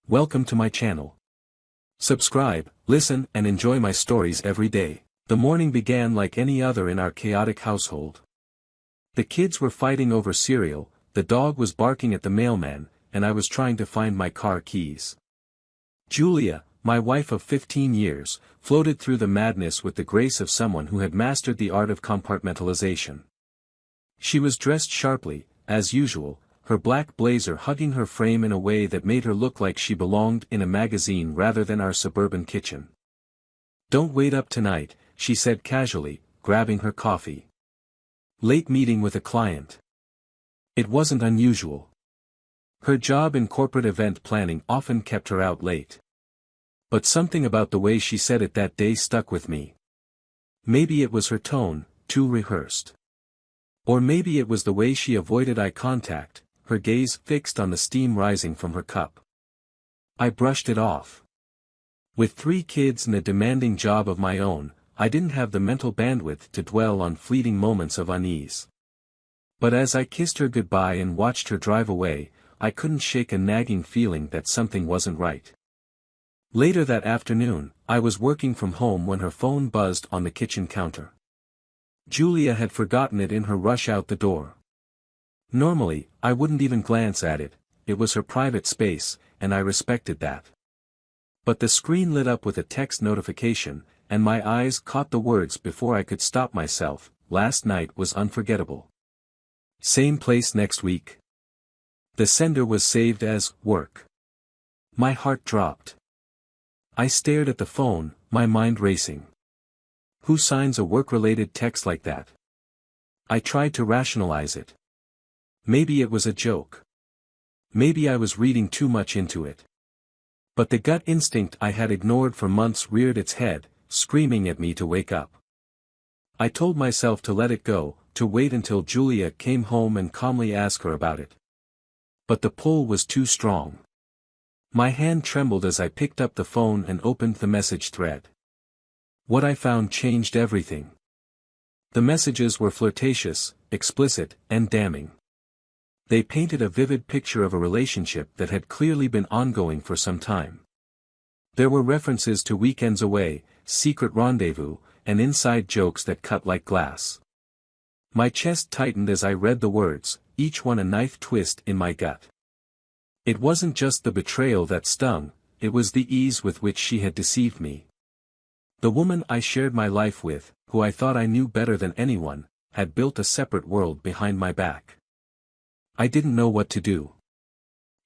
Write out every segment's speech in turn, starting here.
Welcome to my channel. Subscribe, listen, and enjoy my stories every day. The morning began like any other in our chaotic household. The kids were fighting over cereal, the dog was barking at the mailman, and I was trying to find my car keys. Julia, my wife of 15 years, floated through the madness with the grace of someone who had mastered the art of compartmentalization. She was dressed sharply, as usual, her black blazer hugging her frame in a way that made her look like she belonged in a magazine rather than our suburban kitchen. "Don't wait up tonight," she said casually, grabbing her coffee. "Late meeting with a client." It wasn't unusual. Her job in corporate event planning often kept her out late. But something about the way she said it that day stuck with me. Maybe it was her tone, too rehearsed. Or maybe it was the way she avoided eye contact, her gaze fixed on the steam rising from her cup. I brushed it off. With 3 kids and a demanding job of my own, I didn't have the mental bandwidth to dwell on fleeting moments of unease. But as I kissed her goodbye and watched her drive away, I couldn't shake a nagging feeling that something wasn't right. Later that afternoon, I was working from home when her phone buzzed on the kitchen counter. Julia had forgotten it in her rush out the door. Normally, I wouldn't even glance at it, it was her private space, and I respected that. But the screen lit up with a text notification, and my eyes caught the words before I could stop myself. "Last night was unforgettable. Same place next week." The sender was saved as "work." My heart dropped. I stared at the phone, my mind racing. Who signs a work-related text like that? I tried to rationalize it. Maybe it was a joke. Maybe I was reading too much into it. But the gut instinct I had ignored for months reared its head, screaming at me to wake up. I told myself to let it go, to wait until Julia came home and calmly ask her about it. But the pull was too strong. My hand trembled as I picked up the phone and opened the message thread. What I found changed everything. The messages were flirtatious, explicit, and damning. They painted a vivid picture of a relationship that had clearly been ongoing for some time. There were references to weekends away, secret rendezvous, and inside jokes that cut like glass. My chest tightened as I read the words, each one a knife twist in my gut. It wasn't just the betrayal that stung, it was the ease with which she had deceived me. The woman I shared my life with, who I thought I knew better than anyone, had built a separate world behind my back. I didn't know what to do.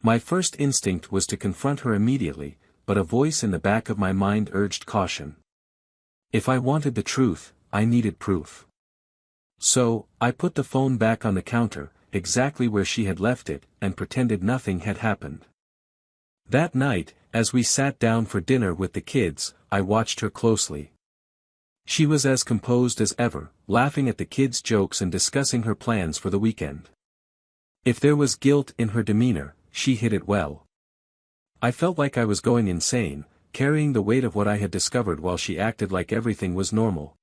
My first instinct was to confront her immediately, but a voice in the back of my mind urged caution. If I wanted the truth, I needed proof. So, I put the phone back on the counter, exactly where she had left it, and pretended nothing had happened. That night, as we sat down for dinner with the kids, I watched her closely. She was as composed as ever, laughing at the kids' jokes and discussing her plans for the weekend. If there was guilt in her demeanor, she hid it well. I felt like I was going insane, carrying the weight of what I had discovered while she acted like everything was normal.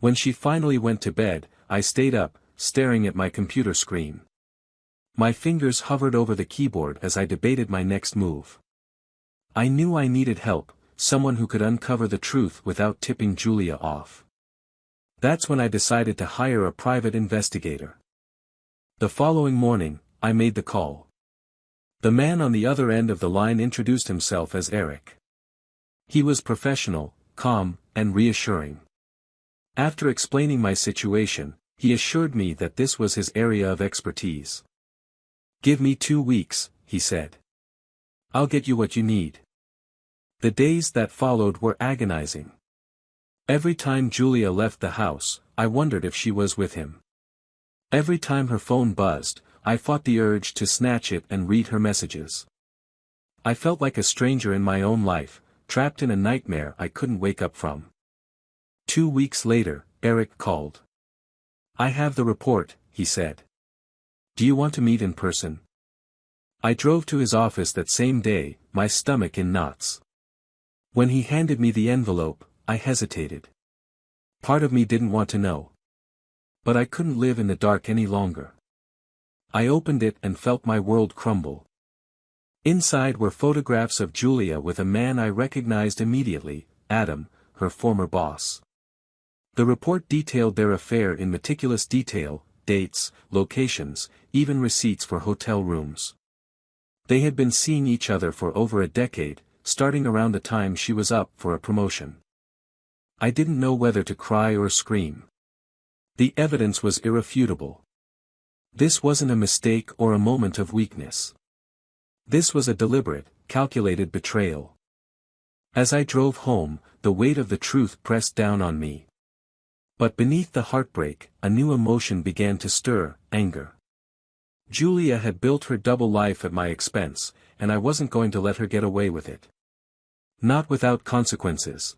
When she finally went to bed, I stayed up, staring at my computer screen. My fingers hovered over the keyboard as I debated my next move. I knew I needed help, someone who could uncover the truth without tipping Julia off. That's when I decided to hire a private investigator. The following morning, I made the call. The man on the other end of the line introduced himself as Eric. He was professional, calm, and reassuring. After explaining my situation, he assured me that this was his area of expertise. "Give me 2 weeks," he said. "I'll get you what you need." The days that followed were agonizing. Every time Julia left the house, I wondered if she was with him. Every time her phone buzzed, I fought the urge to snatch it and read her messages. I felt like a stranger in my own life, trapped in a nightmare I couldn't wake up from. 2 weeks later, Eric called. "I have the report," he said. "Do you want to meet in person?" I drove to his office that same day, my stomach in knots. When he handed me the envelope, I hesitated. Part of me didn't want to know. But I couldn't live in the dark any longer. I opened it and felt my world crumble. Inside were photographs of Julia with a man I recognized immediately, Adam, her former boss. The report detailed their affair in meticulous detail, dates, locations, even receipts for hotel rooms. They had been seeing each other for over a decade, starting around the time she was up for a promotion. I didn't know whether to cry or scream. The evidence was irrefutable. This wasn't a mistake or a moment of weakness. This was a deliberate, calculated betrayal. As I drove home, the weight of the truth pressed down on me. But beneath the heartbreak, a new emotion began to stir, anger. Julia had built her double life at my expense, and I wasn't going to let her get away with it. Not without consequences.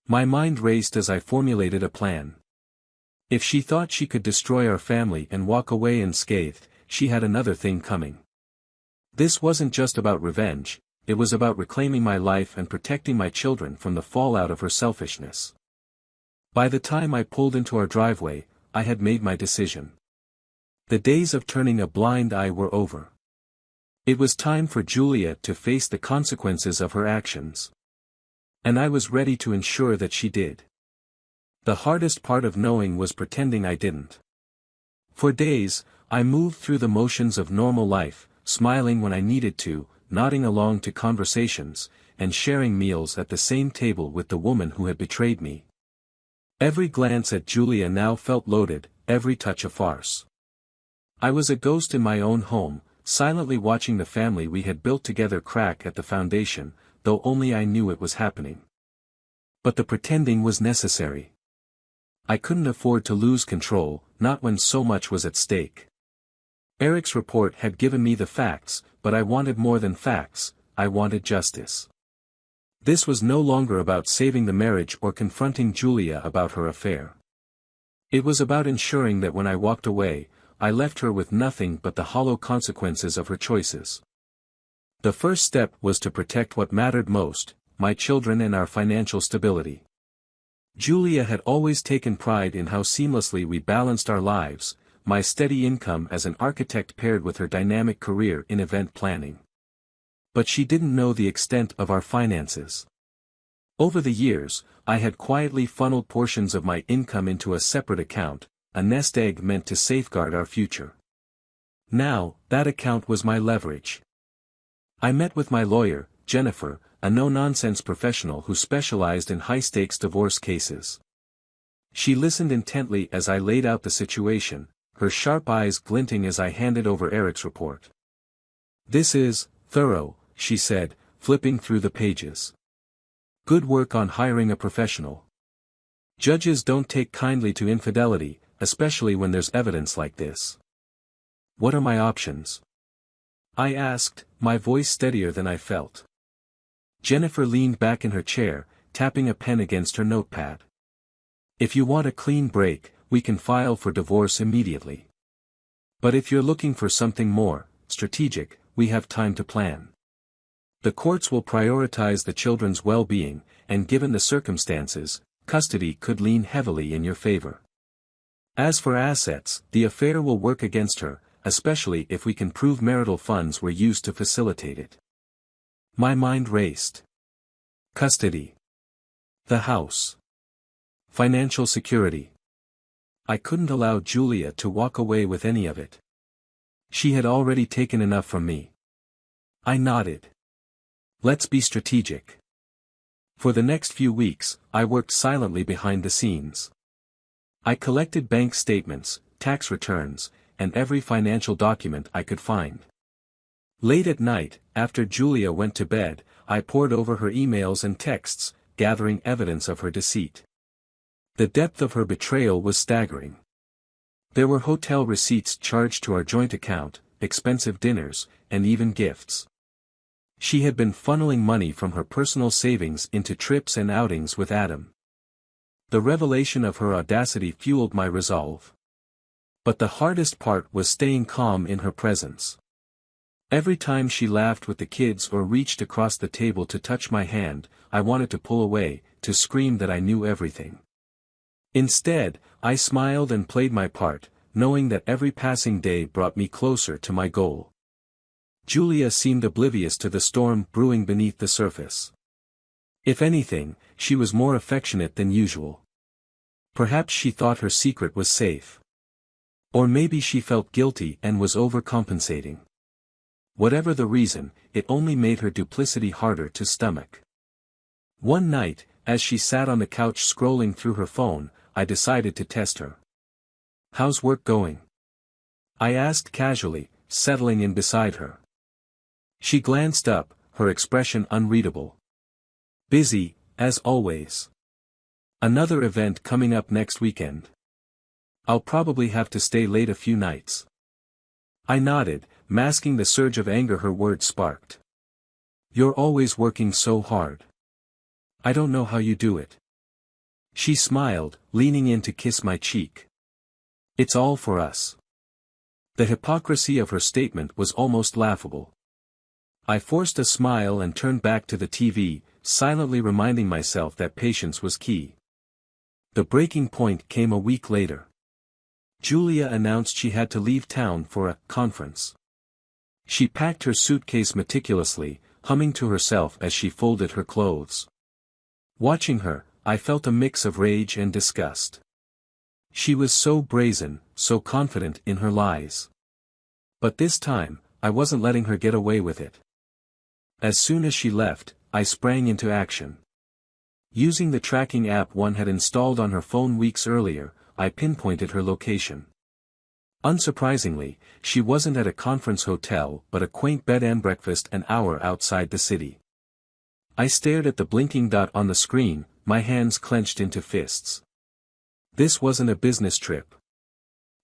My mind raced as I formulated a plan. If she thought she could destroy our family and walk away unscathed, she had another thing coming. This wasn't just about revenge, it was about reclaiming my life and protecting my children from the fallout of her selfishness. By the time I pulled into our driveway, I had made my decision. The days of turning a blind eye were over. It was time for Julia to face the consequences of her actions. And I was ready to ensure that she did. The hardest part of knowing was pretending I didn't. For days, I moved through the motions of normal life, smiling when I needed to, nodding along to conversations, and sharing meals at the same table with the woman who had betrayed me. Every glance at Julia now felt loaded, every touch a farce. I was a ghost in my own home, silently watching the family we had built together crack at the foundation, though only I knew it was happening. But the pretending was necessary. I couldn't afford to lose control, not when so much was at stake. Eric's report had given me the facts, but I wanted more than facts, I wanted justice. This was no longer about saving the marriage or confronting Julia about her affair. It was about ensuring that when I walked away, I left her with nothing but the hollow consequences of her choices. The first step was to protect what mattered most, my children and our financial stability. Julia had always taken pride in how seamlessly we balanced our lives, my steady income as an architect paired with her dynamic career in event planning. But she didn't know the extent of our finances. Over the years, I had quietly funneled portions of my income into a separate account, a nest egg meant to safeguard our future. Now, that account was my leverage. I met with my lawyer, Jennifer, a no-nonsense professional who specialized in high-stakes divorce cases. She listened intently as I laid out the situation, her sharp eyes glinting as I handed over Eric's report. "This is thorough," she said, flipping through the pages. "Good work on hiring a professional. Judges don't take kindly to infidelity, especially when there's evidence like this. What are my options?" I asked, my voice steadier than I felt. Jennifer leaned back in her chair, tapping a pen against her notepad. "If you want a clean break, we can file for divorce immediately. But if you're looking for something more strategic, we have time to plan. The courts will prioritize the children's well-being, and given the circumstances, custody could lean heavily in your favor. As for assets, the affair will work against her, especially if we can prove marital funds were used to facilitate it." My mind raced. Custody. The house. Financial security. I couldn't allow Julia to walk away with any of it. She had already taken enough from me. I nodded. Let's be strategic. For the next few weeks, I worked silently behind the scenes. I collected bank statements, tax returns, and every financial document I could find. Late at night, after Julia went to bed, I pored over her emails and texts, gathering evidence of her deceit. The depth of her betrayal was staggering. There were hotel receipts charged to our joint account, expensive dinners, and even gifts. She had been funneling money from her personal savings into trips and outings with Adam. The revelation of her audacity fueled my resolve. But the hardest part was staying calm in her presence. Every time she laughed with the kids or reached across the table to touch my hand, I wanted to pull away, to scream that I knew everything. Instead, I smiled and played my part, knowing that every passing day brought me closer to my goal. Julia seemed oblivious to the storm brewing beneath the surface. If anything, she was more affectionate than usual. Perhaps she thought her secret was safe. Or maybe she felt guilty and was overcompensating. Whatever the reason, it only made her duplicity harder to stomach. One night, as she sat on the couch scrolling through her phone, I decided to test her. "How's work going?" I asked casually, settling in beside her. She glanced up, her expression unreadable. "Busy, as always. Another event coming up next weekend. I'll probably have to stay late a few nights." I nodded, masking the surge of anger her words sparked. "You're always working so hard. I don't know how you do it." She smiled, leaning in to kiss my cheek. "It's all for us." The hypocrisy of her statement was almost laughable. I forced a smile and turned back to the TV, silently reminding myself that patience was key. The breaking point came a week later. Julia announced she had to leave town for a conference. She packed her suitcase meticulously, humming to herself as she folded her clothes. Watching her, I felt a mix of rage and disgust. She was so brazen, so confident in her lies. But this time, I wasn't letting her get away with it. As soon as she left, I sprang into action. Using the tracking app one had installed on her phone weeks earlier, I pinpointed her location. Unsurprisingly, she wasn't at a conference hotel but a quaint bed and breakfast an hour outside the city. I stared at the blinking dot on the screen, my hands clenched into fists. This wasn't a business trip.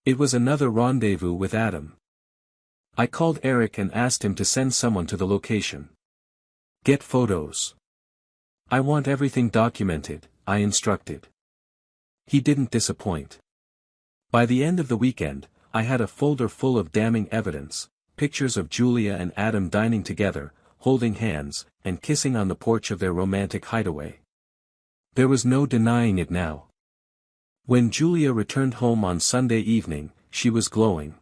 It was another rendezvous with Adam. I called Eric and asked him to send someone to the location. "Get photos. I want everything documented," I instructed. He didn't disappoint. By the end of the weekend, I had a folder full of damning evidence, pictures of Julia and Adam dining together, holding hands, and kissing on the porch of their romantic hideaway. There was no denying it now. When Julia returned home on Sunday evening, she was glowing.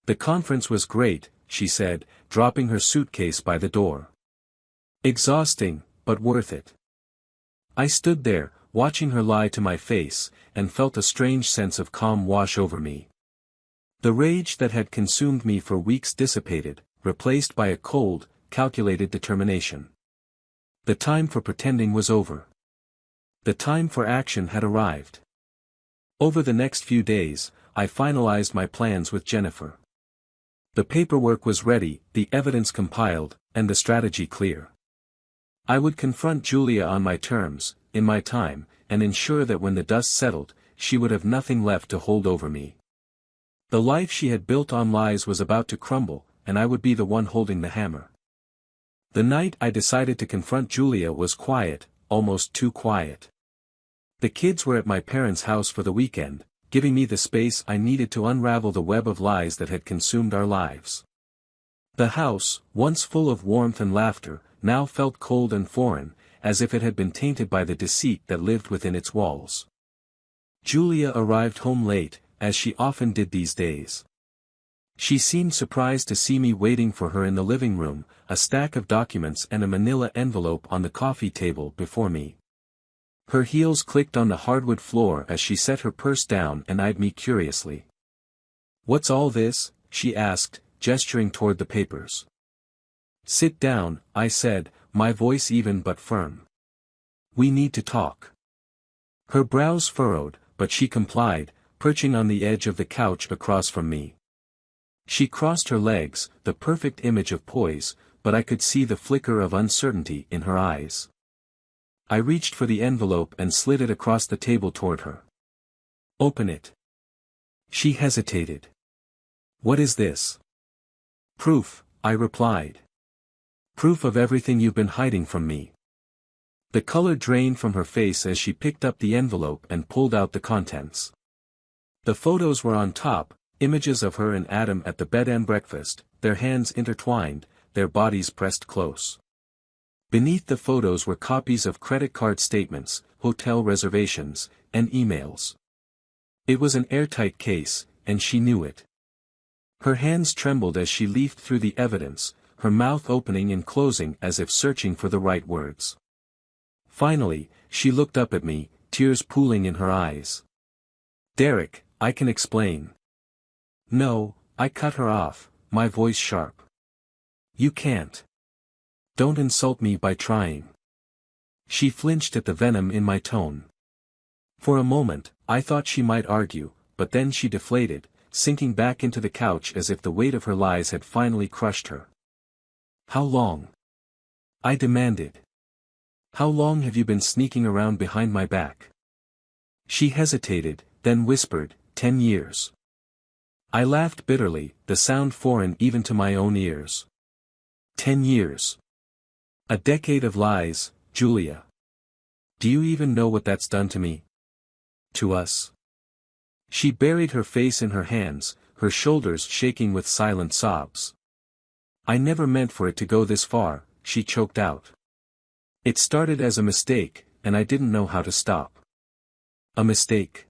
"The conference was great," she said, dropping her suitcase by the door. "Exhausting, but worth it." I stood there, watching her lie to my face, and felt a strange sense of calm wash over me. The rage that had consumed me for weeks dissipated, replaced by a cold, calculated determination. The time for pretending was over. The time for action had arrived. Over the next few days, I finalized my plans with Jennifer. The paperwork was ready, the evidence compiled, and the strategy clear. I would confront Julia on my terms, in my time, and ensure that when the dust settled, she would have nothing left to hold over me. The life she had built on lies was about to crumble, and I would be the one holding the hammer. The night I decided to confront Julia was quiet, almost too quiet. The kids were at my parents' house for the weekend, giving me the space I needed to unravel the web of lies that had consumed our lives. The house, once full of warmth and laughter, now felt cold and foreign, as if it had been tainted by the deceit that lived within its walls. Julia arrived home late, as she often did these days. She seemed surprised to see me waiting for her in the living room, a stack of documents and a manila envelope on the coffee table before me. Her heels clicked on the hardwood floor as she set her purse down and eyed me curiously. "What's all this?" she asked, gesturing toward the papers. "Sit down," I said, my voice even but firm. "We need to talk." Her brows furrowed, but she complied, perching on the edge of the couch across from me. She crossed her legs, the perfect image of poise, but I could see the flicker of uncertainty in her eyes. I reached for the envelope and slid it across the table toward her. "Open it." She hesitated. "What is this?" "Proof," I replied. "Proof of everything you've been hiding from me." The color drained from her face as she picked up the envelope and pulled out the contents. The photos were on top, images of her and Adam at the bed and breakfast, their hands intertwined, their bodies pressed close. Beneath the photos were copies of credit card statements, hotel reservations, and emails. It was an airtight case, and she knew it. Her hands trembled as she leafed through the evidence, her mouth opening and closing as if searching for the right words. Finally, she looked up at me, tears pooling in her eyes. "Derek, I can explain." "No," I cut her off, my voice sharp. "You can't. Don't insult me by trying." She flinched at the venom in my tone. For a moment, I thought she might argue, but then she deflated, sinking back into the couch as if the weight of her lies had finally crushed her. "How long?" I demanded. "How long have you been sneaking around behind my back?" She hesitated, then whispered, 10 years. I laughed bitterly, the sound foreign even to my own ears. 10 years. A decade of lies, Julia. Do you even know what that's done to me? To us? She buried her face in her hands, her shoulders shaking with silent sobs. "I never meant for it to go this far," she choked out. "It started as a mistake, and I didn't know how to stop." "A mistake?"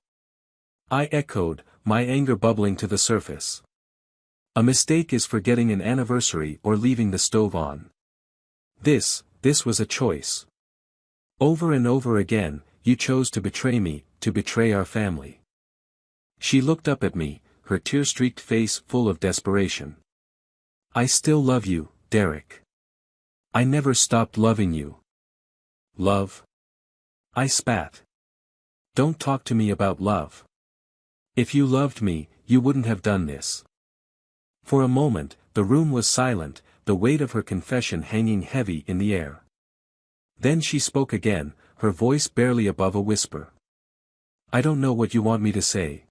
I echoed, my anger bubbling to the surface. "A mistake is forgetting an anniversary or leaving the stove on. This was a choice. Over and over again, you chose to betray me, to betray our family." She looked up at me, her tear-streaked face full of desperation. "I still love you, Derek. I never stopped loving you." "Love?" I spat. "Don't talk to me about love. If you loved me, you wouldn't have done this." For a moment, the room was silent, the weight of her confession hanging heavy in the air. Then she spoke again, her voice barely above a whisper. "I don't know what you want me to say.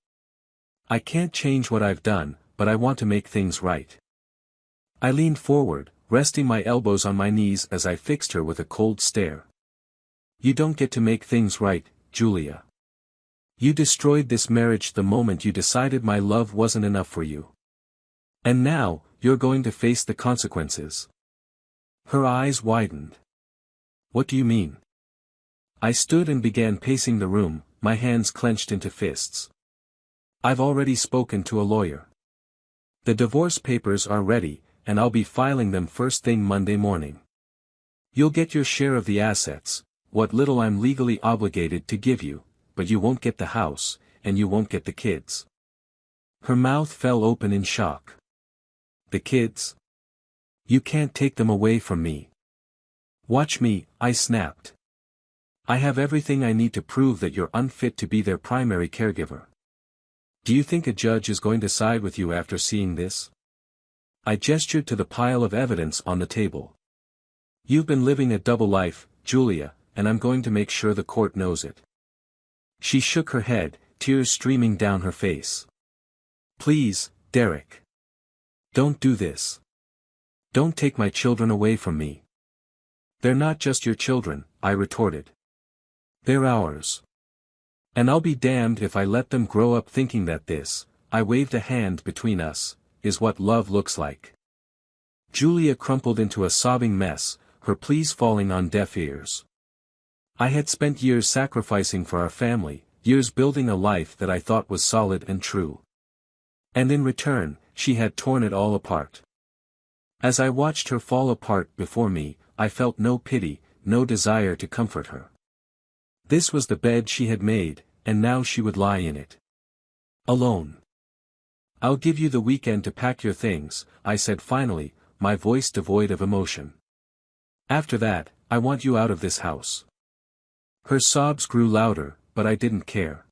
I can't change what I've done, but I want to make things right." I leaned forward, resting my elbows on my knees as I fixed her with a cold stare. "You don't get to make things right, Julia. You destroyed this marriage the moment you decided my love wasn't enough for you. And now, you're going to face the consequences." Her eyes widened. "What do you mean?" I stood and began pacing the room, my hands clenched into fists. "I've already spoken to a lawyer. The divorce papers are ready, and I'll be filing them first thing Monday morning. You'll get your share of the assets, what little I'm legally obligated to give you, but you won't get the house, and you won't get the kids." Her mouth fell open in shock. "The kids? You can't take them away from me." "Watch me," I snapped. "I have everything I need to prove that you're unfit to be their primary caregiver. Do you think a judge is going to side with you after seeing this?" I gestured to the pile of evidence on the table. "You've been living a double life, Julia, and I'm going to make sure the court knows it." She shook her head, tears streaming down her face. "Please, Derek. Don't do this. Don't take my children away from me." "They're not just your children," I retorted. "They're ours. And I'll be damned if I let them grow up thinking that this," I waved a hand between us, "is what love looks like." Julia crumpled into a sobbing mess, her pleas falling on deaf ears. I had spent years sacrificing for our family, years building a life that I thought was solid and true. And in return, she had torn it all apart. As I watched her fall apart before me, I felt no pity, no desire to comfort her. This was the bed she had made, and now she would lie in it. Alone. "I'll give you the weekend to pack your things," I said finally, my voice devoid of emotion. "After that, I want you out of this house." Her sobs grew louder, but I didn't care.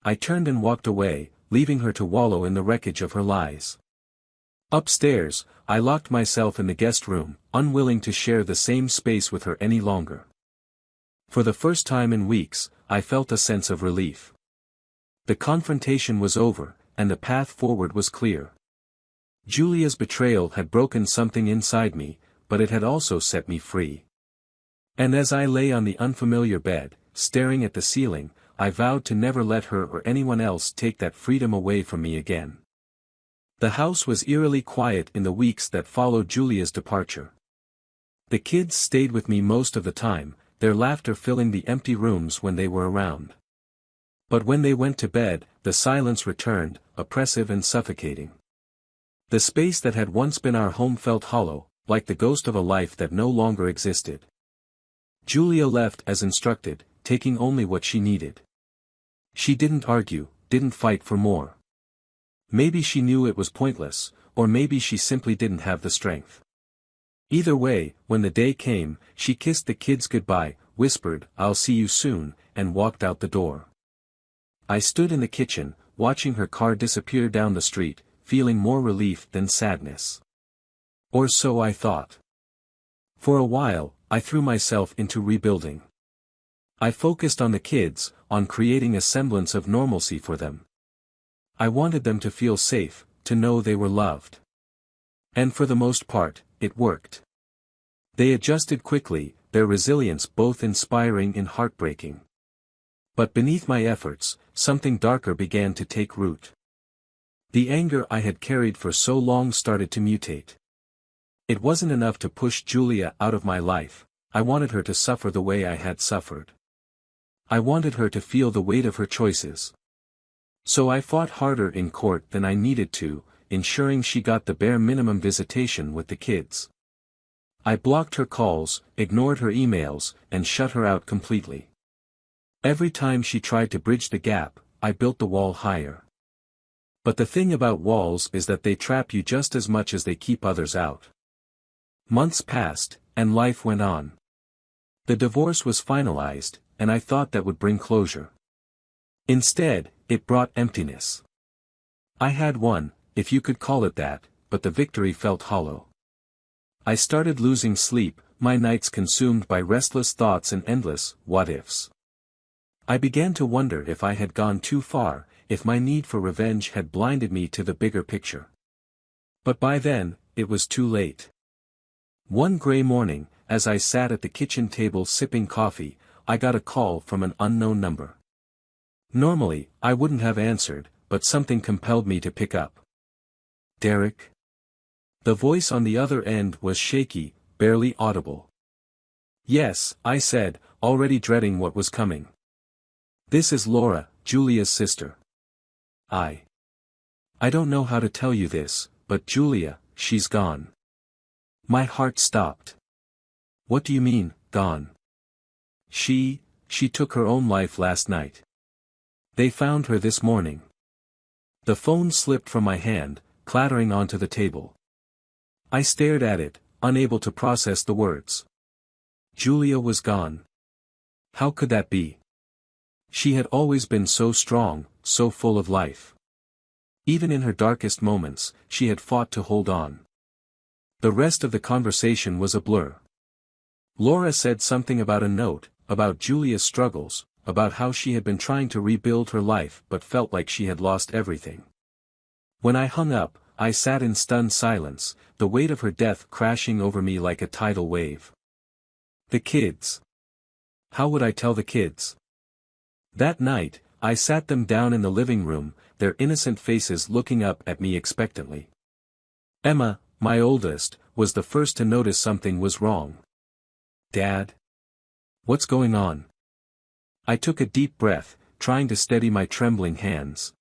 I turned and walked away, leaving her to wallow in the wreckage of her lies. Upstairs, I locked myself in the guest room, unwilling to share the same space with her any longer. For the first time in weeks, I felt a sense of relief. The confrontation was over, and the path forward was clear. Julia's betrayal had broken something inside me, but it had also set me free. And as I lay on the unfamiliar bed, staring at the ceiling, I vowed to never let her or anyone else take that freedom away from me again. The house was eerily quiet in the weeks that followed Julia's departure. The kids stayed with me most of the time, their laughter filling the empty rooms when they were around. But when they went to bed, the silence returned, oppressive and suffocating. The space that had once been our home felt hollow, like the ghost of a life that no longer existed. Julia left as instructed, taking only what she needed. She didn't argue, didn't fight for more. Maybe she knew it was pointless, or maybe she simply didn't have the strength. Either way, when the day came, she kissed the kids goodbye, whispered, "I'll see you soon," and walked out the door. I stood in the kitchen, watching her car disappear down the street, feeling more relief than sadness. Or so I thought. For a while, I threw myself into rebuilding. I focused on the kids, on creating a semblance of normalcy for them. I wanted them to feel safe, to know they were loved. And for the most part, it worked. They adjusted quickly, their resilience both inspiring and heartbreaking. But beneath my efforts, something darker began to take root. The anger I had carried for so long started to mutate. It wasn't enough to push Julia out of my life, I wanted her to suffer the way I had suffered. I wanted her to feel the weight of her choices. So I fought harder in court than I needed to, ensuring she got the bare minimum visitation with the kids. I blocked her calls, ignored her emails, and shut her out completely. Every time she tried to bridge the gap, I built the wall higher. But the thing about walls is that they trap you just as much as they keep others out. Months passed, and life went on. The divorce was finalized, and I thought that would bring closure. Instead, it brought emptiness. I had won, if you could call it that, but the victory felt hollow. I started losing sleep, my nights consumed by restless thoughts and endless what-ifs. I began to wonder if I had gone too far, if my need for revenge had blinded me to the bigger picture. But by then, it was too late. One gray morning, as I sat at the kitchen table sipping coffee, I got a call from an unknown number. Normally, I wouldn't have answered, but something compelled me to pick up. "Derek?" The voice on the other end was shaky, barely audible. "Yes," I said, already dreading what was coming. "This is Laura, Julia's sister. I don't know how to tell you this, but Julia, she's gone." My heart stopped. "What do you mean, gone?" She took her own life last night. They found her this morning." The phone slipped from my hand, clattering onto the table. I stared at it, unable to process the words. Julia was gone. How could that be? She had always been so strong, so full of life. Even in her darkest moments, she had fought to hold on. The rest of the conversation was a blur. Laura said something about a note, about Julia's struggles, about how she had been trying to rebuild her life but felt like she had lost everything. When I hung up, I sat in stunned silence, the weight of her death crashing over me like a tidal wave. The kids. How would I tell the kids? That night, I sat them down in the living room, their innocent faces looking up at me expectantly. Emma, my oldest, was the first to notice something was wrong. "Dad? What's going on?" I took a deep breath, trying to steady my trembling hands.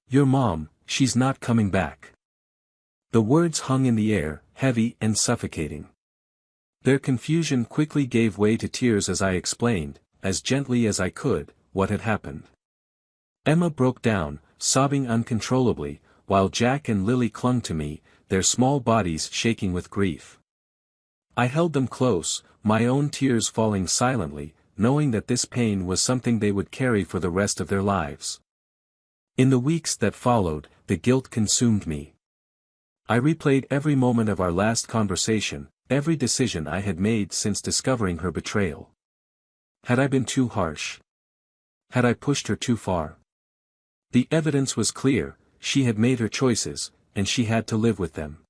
"Your mom, she's not coming back." The words hung in the air, heavy and suffocating. Their confusion quickly gave way to tears as I explained, as gently as I could, what had happened. Emma broke down, sobbing uncontrollably, while Jack and Lily clung to me, their small bodies shaking with grief. I held them close, my own tears falling silently, knowing that this pain was something they would carry for the rest of their lives. In the weeks that followed, the guilt consumed me. I replayed every moment of our last conversation, every decision I had made since discovering her betrayal. Had I been too harsh? Had I pushed her too far? The evidence was clear, she had made her choices, and she had to live with them.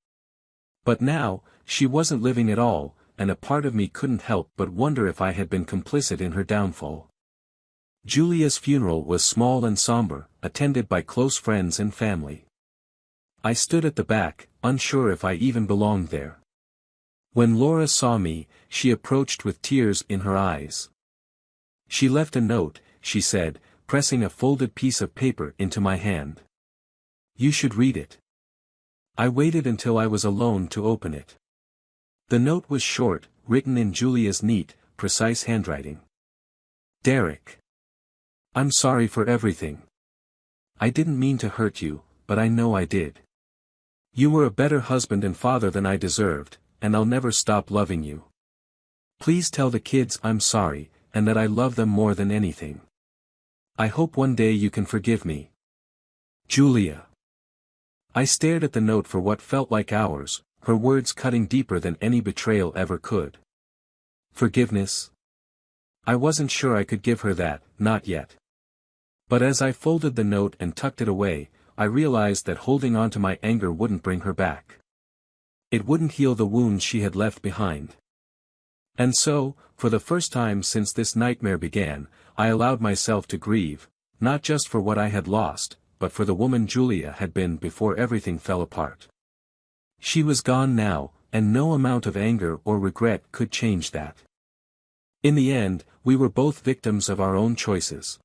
But now, she wasn't living at all, and a part of me couldn't help but wonder if I had been complicit in her downfall. Julia's funeral was small and somber, attended by close friends and family. I stood at the back, unsure if I even belonged there. When Laura saw me, she approached with tears in her eyes. "She left a note," she said, pressing a folded piece of paper into my hand. "You should read it." I waited until I was alone to open it. The note was short, written in Julia's neat, precise handwriting. Derek. I'm sorry for everything. I didn't mean to hurt you, but I know I did. You were a better husband and father than I deserved, and I'll never stop loving you. Please tell the kids I'm sorry, and that I love them more than anything. I hope one day you can forgive me. Julia. I stared at the note for what felt like hours, her words cutting deeper than any betrayal ever could. Forgiveness? I wasn't sure I could give her that, not yet. But as I folded the note and tucked it away, I realized that holding on to my anger wouldn't bring her back. It wouldn't heal the wounds she had left behind. And so, for the first time since this nightmare began, I allowed myself to grieve, not just for what I had lost, but for the woman Julia had been before everything fell apart. She was gone now, and no amount of anger or regret could change that. In the end, we were both victims of our own choices.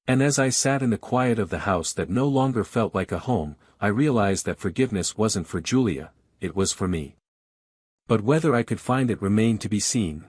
And as I sat in the quiet of the house that no longer felt like a home, I realized that forgiveness wasn't for Julia, it was for me. But whether I could find it remained to be seen.